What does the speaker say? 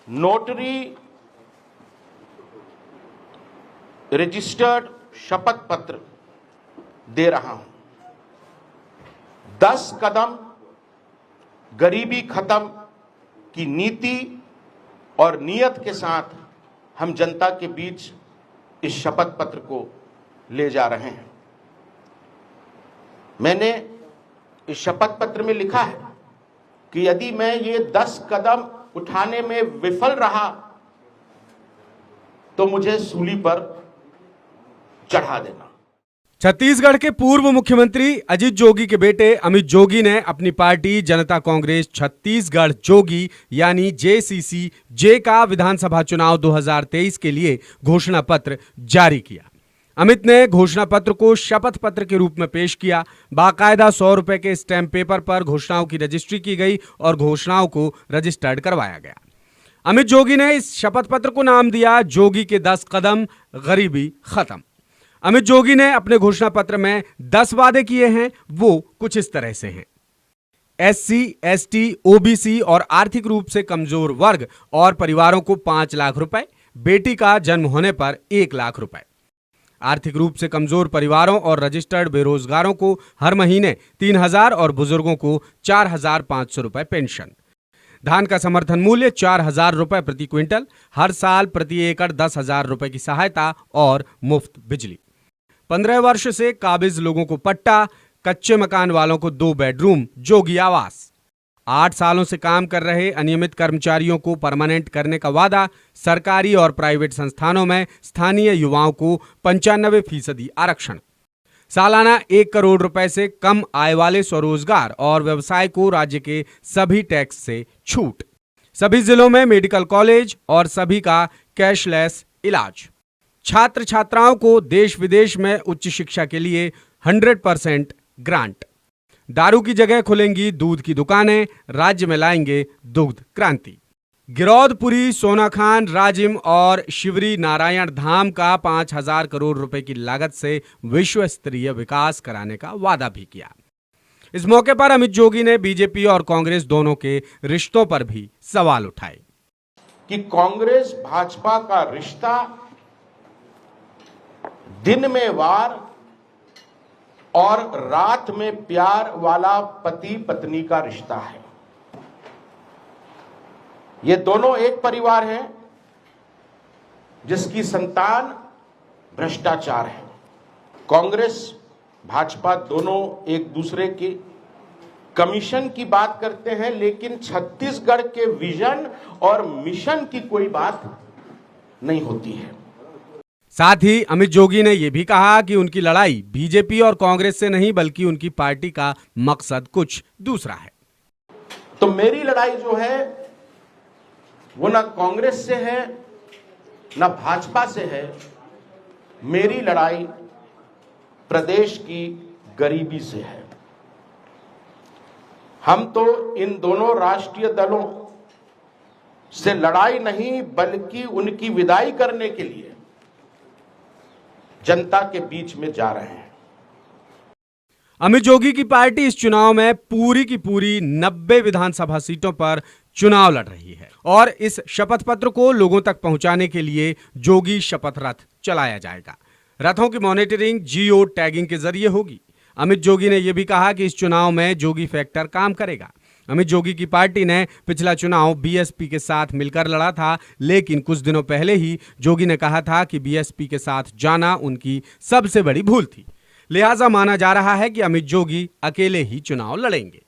Notary registered शपथ पत्र दे रहा हूं। 10 कदम गरीबी खत्म की नीति और नियत के साथ हम जनता के बीच इस शपथ पत्र को ले जा रहे हैं। मैंने इस शपथ पत्र में लिखा है कि यदि मैं ये 10 कदम उठाने में विफल रहा तो मुझे सूली पर चढ़ा देना। छत्तीसगढ़ के पूर्व मुख्यमंत्री अजित जोगी के बेटे अमित जोगी ने अपनी पार्टी जनता कांग्रेस छत्तीसगढ़ जोगी यानी जेसीसी जे का विधानसभा चुनाव 2023 के लिए घोषणा पत्र जारी किया। अमित ने घोषणा पत्र को शपथ पत्र के रूप में पेश किया। बाकायदा 100 रुपए के स्टैंप पेपर पर घोषणाओं की रजिस्ट्री की गई और घोषणाओं को रजिस्टर्ड करवाया गया। अमित जोगी ने इस शपथ पत्र को नाम दिया जोगी के 10 कदम गरीबी खत्म। अमित जोगी ने अपने घोषणा पत्र में 10 वादे किए हैं, वो कुछ इस तरह से हैं। SC, ST, OBC और आर्थिक रूप से कमजोर वर्ग और परिवारों को 5 लाख रुपए, बेटी का जन्म होने पर 1 लाख रुपए। आर्थिक रूप से कमजोर परिवारों और रजिस्टर्ड बेरोजगारों को हर महीने 3,000 और बुजुर्गों को 4,500 रुपए पेंशन। धान का समर्थन मूल्य 4,000 रुपए प्रति क्विंटल, हर साल प्रति एकड़ 10,000 रुपए की सहायता और मुफ्त बिजली। 15 वर्ष से काबिज लोगों को पट्टा, कच्चे मकान वालों को 2 बेडरूम जोगी आवास। 8 सालों से काम कर रहे अनियमित कर्मचारियों को परमानेंट करने का वादा। सरकारी और प्राइवेट संस्थानों में स्थानीय युवाओं को 95% आरक्षण। सालाना 1 करोड़ रुपए से कम आय वाले स्वरोजगार और व्यवसाय को राज्य के सभी टैक्स से छूट। सभी जिलों में मेडिकल कॉलेज और सभी का कैशलेस इलाज। छात्र छात्राओं को देश विदेश में उच्च शिक्षा के लिए 100% ग्रांट। दारू की जगह खुलेंगी दूध की दुकानें, राज्य में लाएंगे दुग्ध क्रांति। गिरौदपुरी, सोनाखान, राजिम और शिवरी नारायण धाम का 5,000 करोड़ रुपए की लागत से विश्व स्तरीय विकास कराने का वादा भी किया। इस मौके पर अमित जोगी ने बीजेपी और कांग्रेस दोनों के रिश्तों पर भी सवाल उठाए कि कांग्रेस भाजपा का रिश्ता दिन में वार और रात में प्यार वाला पति पत्नी का रिश्ता है। ये दोनों एक परिवार है जिसकी संतान भ्रष्टाचार है। कांग्रेस भाजपा दोनों एक दूसरे के कमीशन की बात करते हैं, लेकिन छत्तीसगढ़ के विजन और मिशन की कोई बात नहीं होती है। साथ ही अमित जोगी ने यह भी कहा कि उनकी लड़ाई बीजेपी और कांग्रेस से नहीं बल्कि उनकी पार्टी का मकसद कुछ दूसरा है। तो मेरी लड़ाई जो है वो ना कांग्रेस से है ना भाजपा से है। मेरी लड़ाई प्रदेश की गरीबी से है। हम तो इन दोनों राष्ट्रीय दलों से लड़ाई नहीं बल्कि उनकी विदाई करने के लिए जनता के बीच में जा रहे हैं। अमित जोगी की पार्टी इस चुनाव में पूरी की पूरी 90 विधानसभा सीटों पर चुनाव लड़ रही है और इस शपथ पत्र को लोगों तक पहुंचाने के लिए जोगी शपथ रथ चलाया जाएगा। रथों की मॉनिटरिंग जियो टैगिंग के जरिए होगी। अमित जोगी ने यह भी कहा कि इस चुनाव में जोगी फैक्टर काम करेगा। अमित जोगी की पार्टी ने पिछला चुनाव बीएसपी के साथ मिलकर लड़ा था, लेकिन कुछ दिनों पहले ही जोगी ने कहा था कि बीएसपी के साथ जाना उनकी सबसे बड़ी भूल थी। लिहाजा माना जा रहा है कि अमित जोगी अकेले ही चुनाव लड़ेंगे।